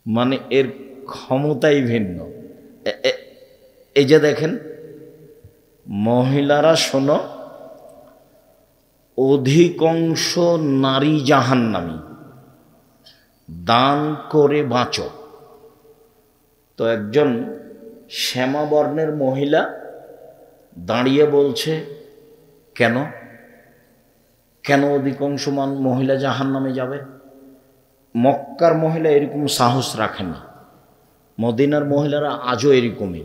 মানে এর ক্ষমতাই ভিন্ন। এই যে দেখেন, মহিলারা শোনো, অধিকাংশ নারী জাহান্নামী, দান করে বাঁচো। তো একজন শ্যামাবর্ণের মহিলা দাঁড়িয়ে বলছে, কেন কেন অধিকাংশ মহিলা জাহান্নামে যাবে? মক্কার মহিলা এরকম সাহস রাখে না, মদিনার মহিলারা আজও এরকমই।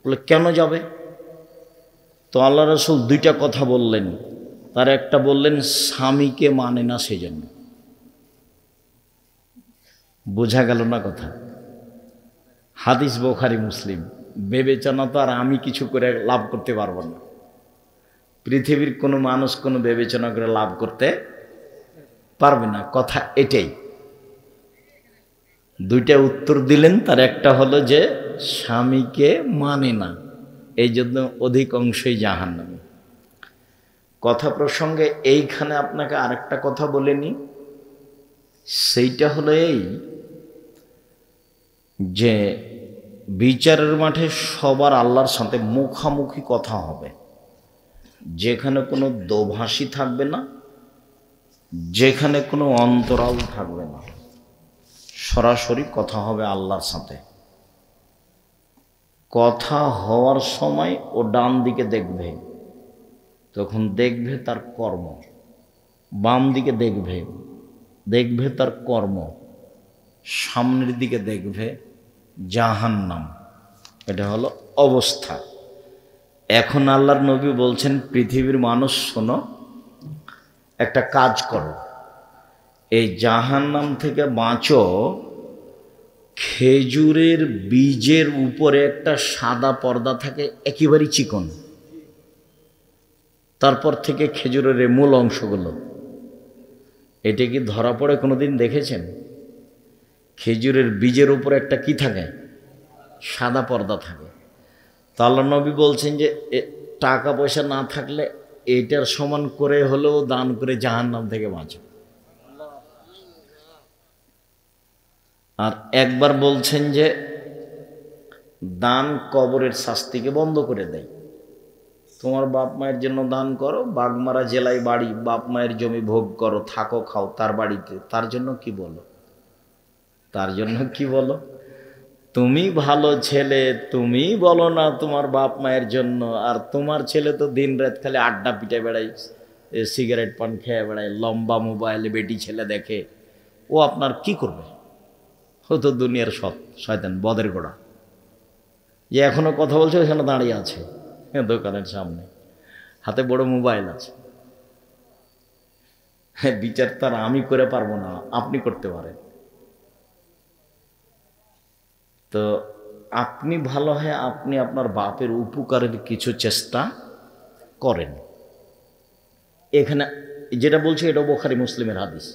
বলে কেন যাবে? তো আল্লাহ রাসূল দুইটা কথা বললেন। তার একটা বললেন স্বামীকে মানে না সেজন্য। বোঝা গেল না কথা? হাদিস বুখারী মুসলিম। বিবেচনা তো আর আমি কিছু করে লাভ করতে পারবো না, পৃথিবীর কোনো মানুষ কোনো বিবেচনা করে লাভ করতে পারবে না, কথা এটাই। দুইটা উত্তর দিলেন। তার একটা হলো যে স্বামীকে মানে না, এই জন্য অধিকাংশই জাহান্নামী। কথা প্রসঙ্গে এইখানে আপনাকে আরেকটা কথা বলে নি, সেইটা হলো এই যে বিচারের মাঠে সবার আল্লাহর সাথে মুখামুখি কথা হবে, যেখানে কোনো দোভাষী থাকবে না, যেখানে কোনো অন্তরাল থাকবে না, সরাসরি কথা হবে আল্লাহর সাথে। কথা হওয়ার সময় ও ডান দিকে দেখবে, তখন দেখবে তার কর্ম, বাম দিকে দেখবে, দেখবে তার কর্ম, সামনের দিকে দেখবে জাহান্নাম। এটা হলো অবস্থা। এখন আল্লাহর নবী বলছেন, পৃথিবীর মানুষ শোনো, একটা কাজ করো, এই জাহান্নাম থেকে বাঁচো। খেজুরের বীজের উপরে একটা সাদা পর্দা থাকে, একেবারেই চিকন, তারপর থেকে খেজুরের মূল অংশগুলো, এটা কি ধরা পড়ে কোনোদিন দেখেছেন? খেজুরের বীজের উপরে একটা কি থাকে? সাদা পর্দা থাকে। তা আল্লাহর নবী বলছেন যে টাকা পয়সা না থাকলে এটার সমান করে হলেও দান করে জাহান্নাম থেকে বাঁচো। আর একবার বলছেন যে দান কবরের শাস্তিকে বন্ধ করে দেয়। তোমার বাপ মায়ের জন্য দান করো, বাগমারা জেলায় বাড়ি, বাপ মায়ের জমি ভোগ করো, থাকো খাও তার বাড়িতে, তার জন্য কি বলো? তার জন্য কি বলো? তুমি ভালো ছেলে, তুমি বলো না তোমার বাপ মায়ের জন্য, আর তোমার ছেলে তো দিন রাত খালি আড্ডা পিটে বেড়ায়, সিগারেট পান খেয়ে বেড়ায়, লম্বা মোবাইলে বেটি ছেলে দেখে, ও আপনার কি করবে? ও তো দুনিয়ার শয়তান, বদের গোড়া। যে এখনো কথা বলছে ওখানে দাঁড়িয়ে আছে দোকানের সামনে, হাতে বড় মোবাইল আছে। হ্যাঁ, বিচার তার আমি করে পারবো না, আপনি করতে পারেন। তো আপনি ভালো হয় আপনি আপনার বাপের উপকারের কিছু চেষ্টা করেন। এখানে যেটা বলছি এটা বুখারী মুসলিমের হাদিস।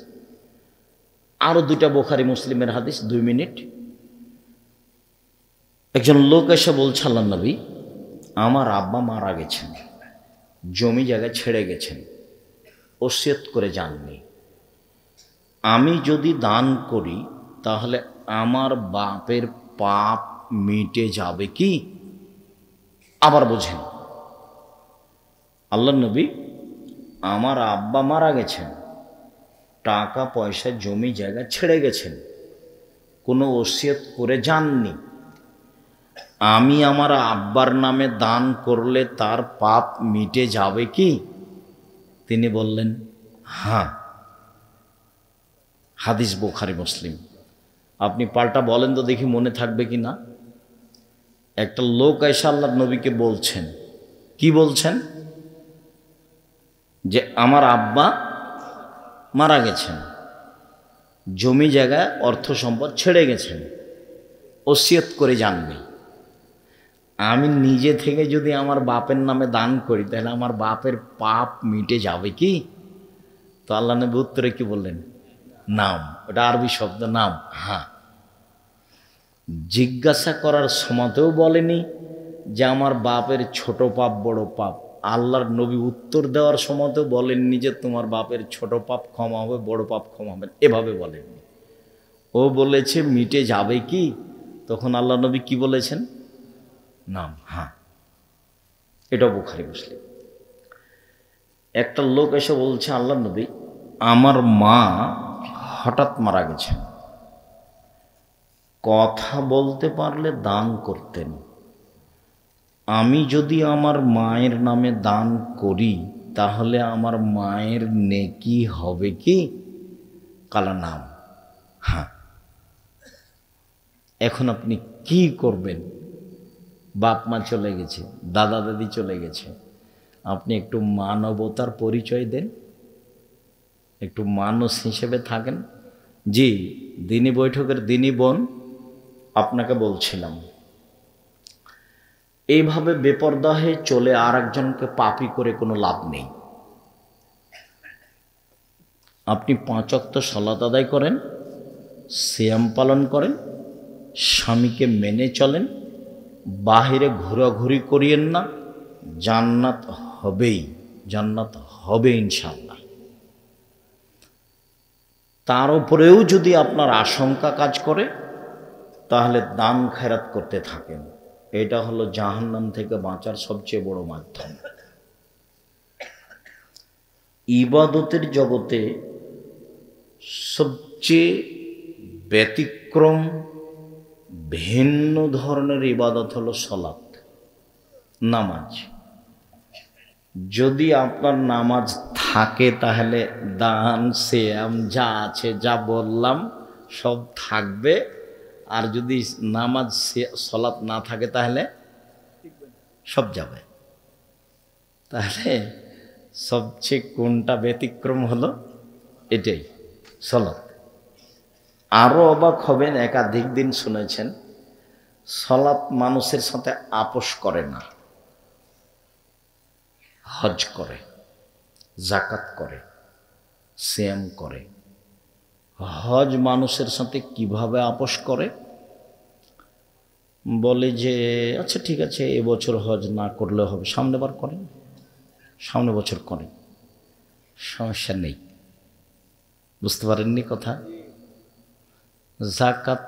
আরো দুইটা বুখারী মুসলিমের হাদিস, 2 মিনিট। একজন লোক এসে বলছে, আল্লাহর নবী, আমার আব্বা মারা গেছেন, জমি জায়গা ছেড়ে গেছেন, ওসিয়ত করে যাননি। আমি যদি দান করি তাহলে আমার বাপের পাপ মিটে যাবে কি? আবার বোঝেন, আল্লাহর নবী, আমার আব্বা মারা গেছেন, টাকা পয়সা জমি জায়গা ছেড়ে গেছেন, কোনো ওসিয়ত করে যাননি। আমি আমার আব্বার নামে দান করলে তার পাপ মিটে যাবে কি? তিনি বললেন হ্যাঁ। হাদিস বুখারী মুসলিম। আপনি পাল্টা বলেন তো দেখি মনে থাকবে কি না। একটা লোক এসে আল্লাহর নবীকে বলছেন, কি বলছেন? যে আমার আব্বা মারা গেছেন, জমি জায়গায় অর্থ সম্পদ ছেড়ে গেছেন, ওসিয়ত করে যাননি। আমি নিজে থেকে যদি আমার বাপের নামে দান করি তাহলে আমার বাপের পাপ মিটে যাবে কি? তো আল্লাহ নবী উত্তরে কি বললেন? নাম। ওটা আরবি শব্দ, নাম, হ্যাঁ। জিজ্ঞাসা করার সময়তেও বলেনি যে আমার বাপের ছোট পাপ বড় পাপ। আল্লাহর নবী উত্তর দেওয়ার সময়তেও বলেননি যে তোমার বাপের ছোট পাপ ক্ষমা হবে, বড় পাপ ক্ষমা হবে, এভাবে বলেননি। ও বলেছে মিটে যাবে কি? তখন আল্লাহ নবী কি বলেছেন? নাম। হ্যাঁ, এটা বুখারী মুসলিম। একটা লোক এসে বলছে, আল্লাহ নবী, আমার মা হঠাৎ মারা গেছেন, কথা বলতে পারলে দান করতেন, আমি যদি আমার মায়ের নামে দান করি তাহলে আমার মায়ের নেকি হবে কি? কালা নাম। হ্যাঁ। এখন আপনি কি করবেন? বাপ মা চলে গেছে, দাদা দাদি চলে গেছে, আপনি একটু মানবতার পরিচয় দেন, একটু মানুষ হিসেবে থাকেন। জি, দিনী বৈঠকের দিনী বোন, আপনাকে বলছিলাম, এইভাবে বেপরদা হয়ে চলে আর একজনকে পাপী করে কোনো লাভ নেই। আপনি 5 ওয়াক্ত সালাত আদায় করেন, সিয়াম পালন করেন, স্বামীকে মেনে চলেন, বাহিরে ঘোরাঘুরি করিয়েন না, জান্নাত হবেই, জান্নাত হবে ইনশাআল্লাহ। তার উপরেও যদি আপনার আশঙ্কা কাজ করে তাহলে দান খেরাত করতে থাকেন। এটা হলো জাহান্নাম থেকে বাঁচার সবচেয়ে বড় মাধ্যম। ইবাদতের জগতে সবচেয়ে ব্যতিক্রম ভিন্ন ধরনের ইবাদত হলো সালাত, নামাজ। যদি আপনার নামাজ থাকে তাহলে দান সিয়াম যা আছে, যা বললাম সব থাকবে। আর যদি নামাজ সালাত না থাকে তাহলে সব যাবে। তাহলে সবচেয়ে কোনটা ব্যতিক্রম হলো? এটাই, সালাত। আরও অবাক হবেন, একাধিক দিন শুনেছেন, সালাত মানুষের সাথে আপোষ করে না। হজ করে, জাকাত করে, সিয়াম করে। হজ মানুষের সাথে কিভাবে আপোষ করে? বলে যে আচ্ছা ঠিক আছে, এবছর হজ না করলে হবে, সামনে বার করেন, সামনে বছর করেন, সমস্যা নেই। বুঝতে পারেননি কথা? জাকাত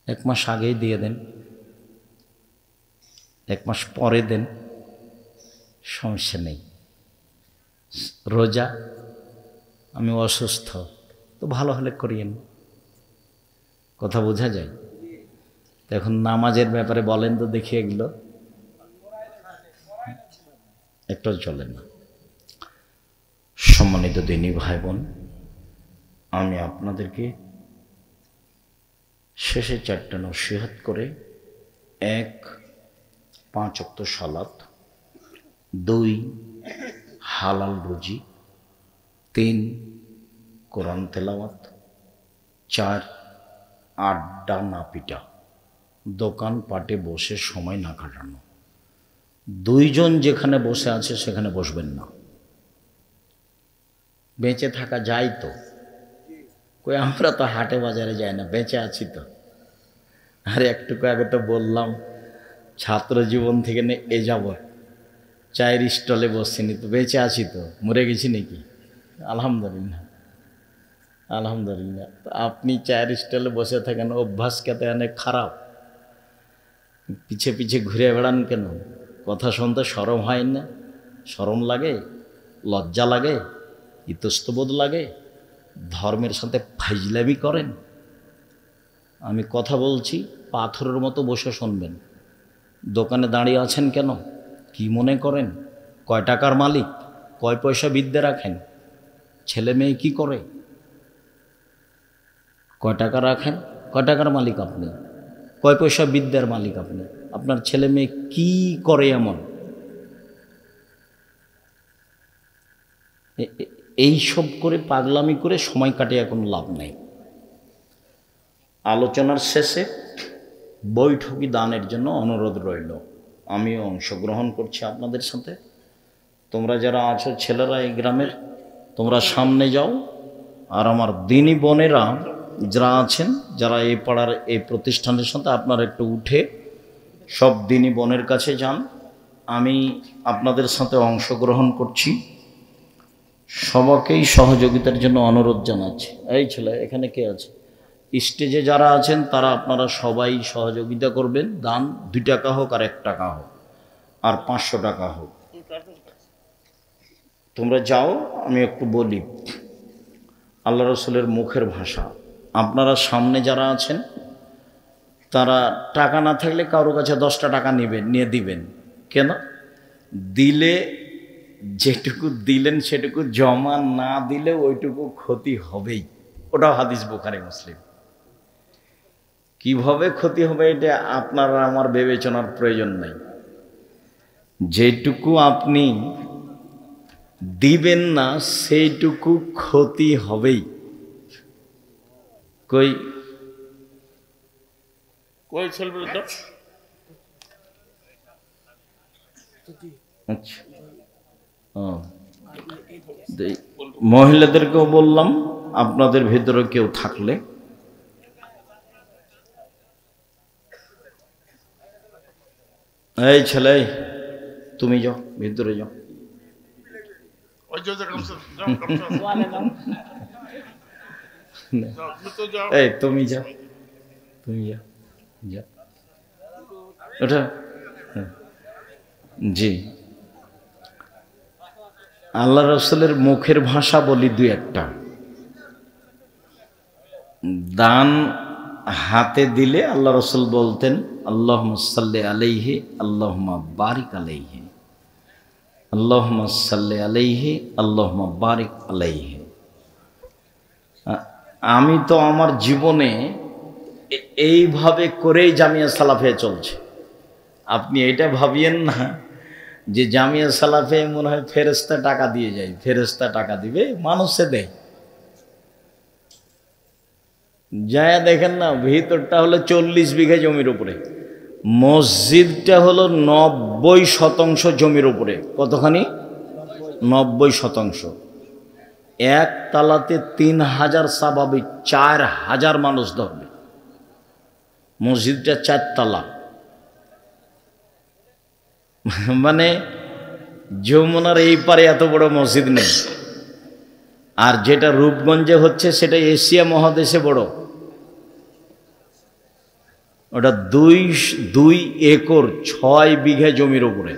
1 মাস আগেই দিয়ে দেন, 1 মাস পরে দেন, সমস্যা নেই। রোজা, আমি অসুস্থ, তো ভালো হলে করিয়েন। কথা বোঝা যায়? তো এখন নামাজের ব্যাপারে বলেন তো দেখি, এগুলো একটাও চলে না। সম্মানিত দিনী ভাই বোন, আমি আপনাদেরকে শেষে 4টা নসিহত করে, 1 5 ওয়াক্ত সালাত, 2 হালাল রুজি, 3 কোরআন তেলাওয়াত, 4 আড্ডা না পিটা, দোকান পাটে বসে সময় না কাটানো। 2 জন যেখানে বসে আছে সেখানে বসবেন না। বেঁচে থাকা যায় তো? কই আমরা তো হাটে বাজারে যাই না, বেঁচে আছি তো। আর একটু আগে তো বললাম, ছাত্র জীবন থেকে এ যাবৎ চায়ের স্টলে বসছিনি, তো বেঁচে আছি তো, মরে গেছি নাকি? আলহামদুলিল্লাহ, আলহামদুলিল্লাহ। তো আপনি চায়ের স্টলে বসে থাকেন, অভ্যাস খেতে অনেক খারাপ। পিছে পিছে ঘুরে বেড়ান কেন? কথা শুনতে শরম হয় না? শরম লাগে, লজ্জা লাগে, ইতস্তবোধ লাগে? ধর্মের সাথে ফাইজলামি করেন। আমি কথা বলছি, পাথরের মতো বসে শুনবেন। দোকানে দাঁড়িয়ে আছেন কেন? কি মনে করেন? কয় টাকার মালিক? কয় পয়সা বিদ্যে রাখেন? ছেলে মেয়ে কি করে? কয় টাকা রাখেন? কয় টাকার মালিক আপনি? কয় পয়সা বিদ্যার মালিক আপনি? আপনার ছেলে মেয়ে কি করে এমন? এই সব করে পাগলামি করে সময় কাটিয়ে কোনো লাভ নেই। আলোচনার শেষে বৈঠকি দানের জন্য অনুরোধ রইল। আমিও অংশগ্রহণ করছি আপনাদের সাথে। তোমরা যারা আছো ছেলেরা এই গ্রামের, তোমরা সামনে যাও। আর আমার দিনী বোনেরা যারা আছেন, যারা এই পাড়ার এই প্রতিষ্ঠানের সাথে, আপনারা একটু উঠে সব দিনী বোনের কাছে যান। আমি আপনাদের সাথে অংশগ্রহণ করছি। সবাইকেই সহযোগিতার জন্য অনুরোধ জানাচ্ছি। এই ছেলে এখানে কে আছে? স্টেজে যারা আছেন তারা আপনারা সবাই সহযোগিতা করবেন। দান 2 টাকা হোক আর 1 টাকা হোক আর 500 টাকা হোক। তোমরা যাও, আমি একটু বলি আল্লাহ রসুলের মুখের ভাষা। আপনারা সামনে যারা আছেন তারা টাকা না থাকলে কারো কাছে 10টা টাকা নিয়ে দিবেন। কেন? দিলে যেটুকু দিলেন সেটুকু জমা না দিলে ওইটুকু ক্ষতি হবেই। ওটাও হাদিস বুখারী মুসলিম। কিভাবে ক্ষতি হবে এটা আপনারা আমার বিবেচনার প্রয়োজন নাই। যেটুকু আপনি দিবেন না সেইটুকু ক্ষতি হবেই। কই কই চলবে তো? আচ্ছা, মহিলাদেরকেও বললাম আপনাদের ভিতরে কেউ থাকলে এই ছেলে তুমি যাও, ভিতরে যাও। এই তুমি যাও, তুমি যাও, যাও ওটা। জি, আল্লাহ রসুলের মুখের ভাষা বলি 2-1টা। দান হাতে দিলে আল্লাহ রসুল বলতেন আল্লাহুম্মা সাল্লি আলাইহি আল্লাহুম্মা বারিক আলাইহি, আল্লাহুম্মা সাল্লি আলাইহি আল্লাহুম্মা বারিক আলাইহি। আমি তো আমার জীবনে এইভাবে করেই জামিয়া সালাফে চলছে। আপনি এটা ভাবিয়েন না যে জামিয়া সালাফে মনে হয় ফেরেশতা টাকা দিয়ে যায়। ফেরেশতা টাকা দিবে, মানুষে দেয়। যায় দেখেন না, ভিতরটা হলো 40 বিঘা জমির উপরে, মসজিদটা হলো 90% জমির উপরে। কতখানি? 90%। এক তালাতে 3000 স্বাভাবিক 4000 মানুষ ধরবে। মসজিদটা 4 তালা, মানে যমুনার এই পারে এত বড় মসজিদ নেই। আর যেটা রূপগঞ্জে হচ্ছে সেটা এশিয়া মহাদেশে বড়। ওটা 2 একর 6 বিঘা জমির উপরে।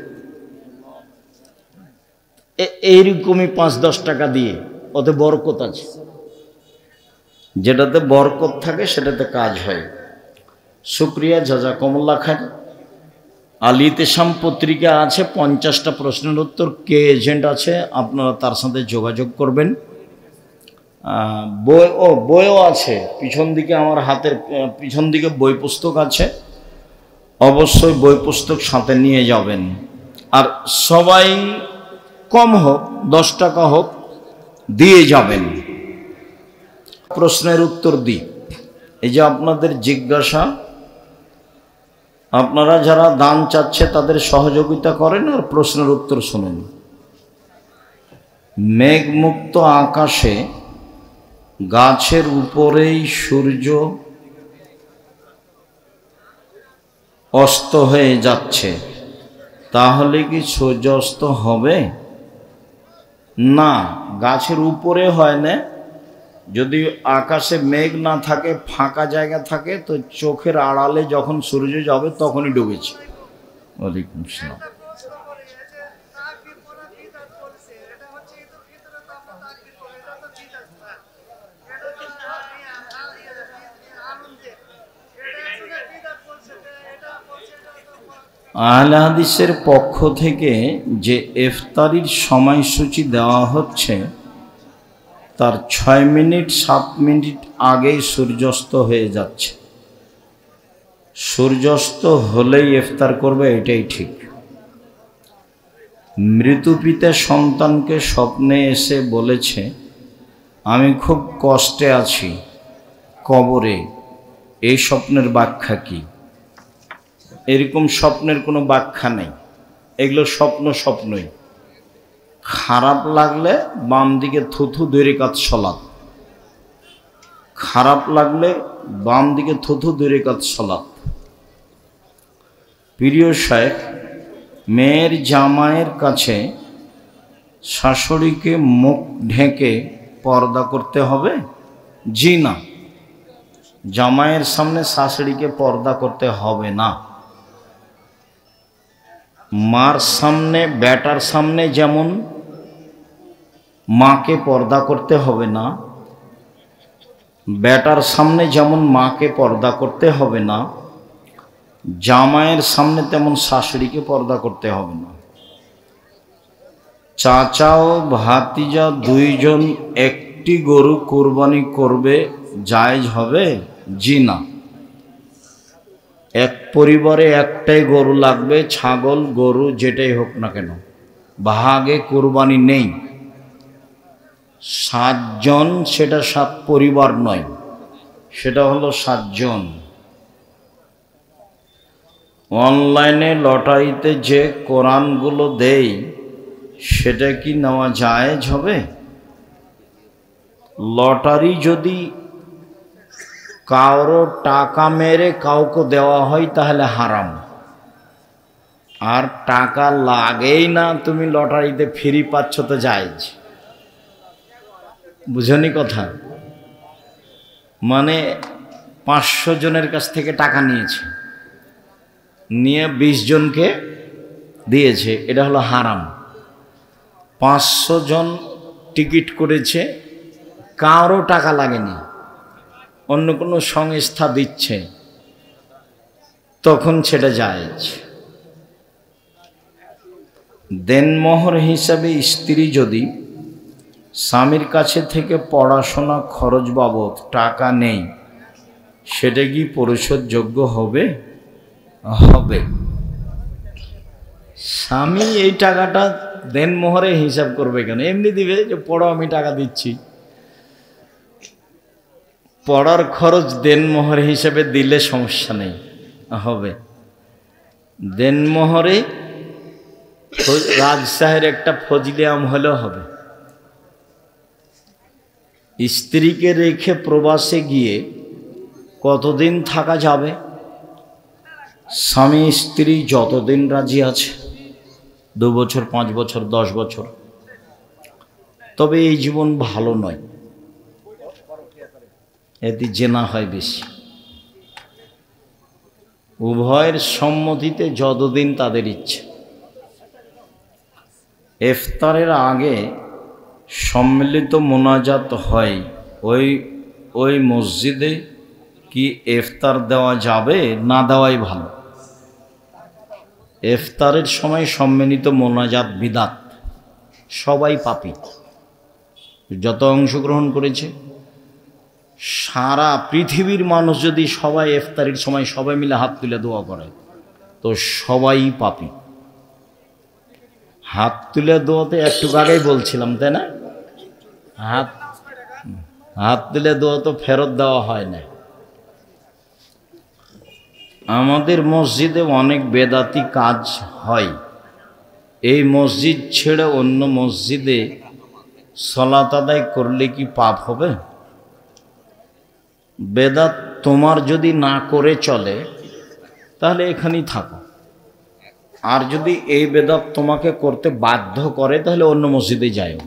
এইরকমই 5-10 টাকা দিয়ে, ওতে বরকত আছে। যেটাতে বরকত থাকে সেটাতে কাজ হয়। শুক্রিয়া, জাযাকুমুল্লাহ খান। আল ইতিসাম পত্রিকা আছে 50টা প্রশ্নের উত্তর। কে এজেন্ট আছে আপনারা তার সাথে যোগাযোগ করবেন। বইও আছে পিছন দিকে, আমার হাতের পিছন দিকে বই পুস্তক আছে। অবশ্যই বই পুস্তক সাথে নিয়ে যাবেন। আর সবাই কম হোক 10 টাকা হোক দিয়ে যাবেন। প্রশ্নের উত্তর দিই। এই যে আপনাদের জিজ্ঞাসা, আপনারা যারা দান চাচ্ছে তাদের সহযোগিতা করেন আর প্রশ্নের উত্তর শুনেন। মেঘমুক্ত আকাশে গাছের উপরেই সূর্য অস্ত হয়ে যাচ্ছে, তাহলে কি সূর্যাস্ত হবে? না, গাছের উপরে হয় না। যদি আকাশে মেঘ না থাকে, ফাঁকা জায়গা থাকে, তো চোখের আড়ালে যখন সূর্য যাবে তখনই ডুবেছে। ওয়ালাইকুম আসসালাম। আহলে হাদিসের পক্ষ থেকে যে ইফতারির সময়সূচি দেওয়া হচ্ছে তার 6 মিনিট 7 মিনিট আগেই সূর্যাস্ত হয়ে যাচ্ছে। সূর্যাস্ত হলেই ইফতার করবে, এটাই ঠিক। মৃত পিতা সন্তানকে স্বপ্নে এসে বলেছে আমি খুব কষ্টে আছি কবরে, এই স্বপ্নের ব্যাখ্যা কি? এরকম স্বপ্নের কোনো ব্যাখ্যা নেই, এগুলো স্বপ্নই। খারাপ লাগলে বাম দিকে থুথু 2 রাকাত সালাত, খারাপ লাগলে বাম দিকে থুথু 2 রাকাত সালাত। প্রিয় শায়েখ, মেয়ের জামাইয়ের কাছে শাশুড়িকে মুখ ঢেকে পর্দা করতে হবে? জি না, জামাইয়ের সামনে শাশুড়িকে পর্দা করতে হবে না। মার সামনে, বেটার সামনে যেমন মাকে পর্দা করতে হবে না, বেটার সামনে যেমন মাকে পর্দা করতে হবে না, জামাইয়ের সামনে তেমন শাশুড়িকে পর্দা করতে হবে না। চাচা ও ভাতিজা দুইজন একটি গরু কুরবানি করবে, জায়েজ হবে? জি না। এক পরিবারে একটাই গরু লাগবে, ছাগল গরু যেটাই হোক না কেন, ভাগে কুরবানি নেই। 7 জন, সেটা 7 পরিবার নয়, সেটা হলো 7 জন। অনলাইনে লটারিতে যে কোরআনগুলো দেই সেটা কি নেওয়া জায়েজ হবে? লটারি যদি কারো টাকা মেরে কাউকে দেওয়া হয় তাহলে হারাম। আর টাকা লাগেই না, তুমি লটারিতে ফ্রি পাচ্ছ তো জায়েজ। বুঝনি কথা? মানে 500 জনের কাছ থেকে টাকা নিয়েছে, নিয়ে 20 জনকে দিয়েছে, এটা হলো হারাম। 500 জন টিকিট করেছে, কারো টাকা লাগেনি, অন্য কোনো সংস্থা দিচ্ছে, তখন সেটা জায়েজ। দেনমোহর হিসাবে স্ত্রী যদি স্বামীর কাছে থেকে পড়াশোনা খরচ বাবদ টাকা নেই, সেটা কি পরিশোধযোগ্য হবে? হবে। স্বামী এই টাকাটা দেনমোহরে হিসাব করবে কেন? এমনি দিবে যে পড়ো, আমি টাকা দিচ্ছি। পড়ার খরচ দেনমোহর হিসেবে দিলে সমস্যা নেই, হবে। দেনমোহরে রাজশাহীর একটা ফজলি আম হলেও হবে। স্ত্রীকে রেখে প্রবাসে গিয়ে কতদিন থাকা যাবে? স্বামী স্ত্রী যতদিন রাজি আছে, 2 বছর, 5 বছর, 10 বছর। তবে এই জীবন ভালো নয়, এতে জেনা হয় বেশি। উভয়ের সম্মতিতে যতদিন তাদের ইচ্ছে। ইফতারের আগে সম্মিলিত মোনাজাত হয়, ওই মসজিদে কি ইফতার দেওয়া যাবে? না দেওয়াই ভালো। ইফতারের সময় সম্মিলিত মোনাজাত বিদাত, সবাই পাপী। যত অংশগ্রহণ করেছে সারা পৃথিবীর মানুষ যদি সবাই ইফতারের সময় সবাই মিলে হাত তুলে দোয়া করে তো সবাই পাপী। হাত তুলে দোয়াতে একটু আগেই বলছিলাম, তাই না? হাত তুলে দোয়া তো ফেরত দেওয়া হয় না। আমাদের মসজিদে অনেক বেদাতি কাজ হয়। এই মসজিদ ছেড়ে অন্য মসজিদে সালাত আদায় করলে কি পাপ হবে? বেদাত তোমার যদি না করে চলে তাহলে এখানেই থাকো, আর যদি এই বেদাত তোমাকে করতে বাধ্য করে তাহলে অন্য মসজিদে যাও।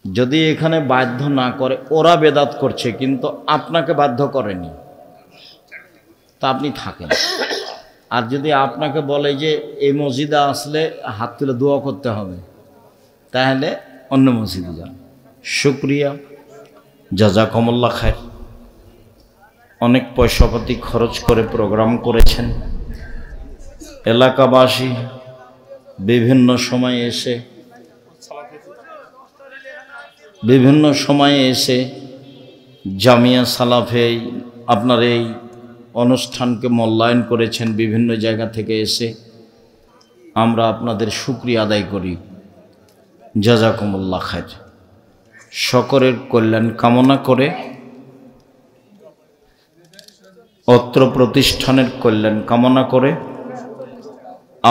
যদি এখানে বাধ্য না করে, ওরা বেদাত করছে কিন্তু আপনাকে বাধ্য করেনি, তা আপনি থাকেন। আর যদি আপনাকে বলে যে এই মসজিদে আসলে হাত তুলে দোয়া করতে হবে, তাহলে অন্য মসজিদে যান। শুকরিয়া, জাযাকুমুল্লাহ খায়র। অনেক পয়সাপাতি খরচ করে প্রোগ্রাম করেছেন। এলাকাবাসী বিভিন্ন সময়ে এসে জামিয়া সালাফে আপনার এই অনুষ্ঠানকে মূল্যায়ন করেছেন। বিভিন্ন জায়গা থেকে এসে আমরা আপনাদের শুকরিয়া আদায় করি। জাযাকুমুল্লাহ খায়র। সকলের কল্যাণ কামনা করে, অত্র প্রতিষ্ঠানের কল্যাণ কামনা করে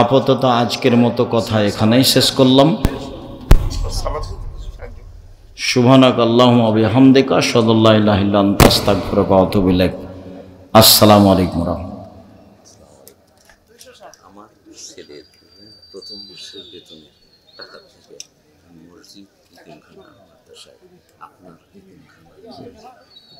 আপাতত আজকের মতো কথা এখানেই শেষ করলাম। সুবহানাক আল্লাহুম্মা ওয়া বিহামদিকা আশহাদু আল্লা ইলাহা ইল্লা আনতা আস্তাগফিরুকা ওয়া আতুবু ইলাইক। আসসালামু আলাইকুম।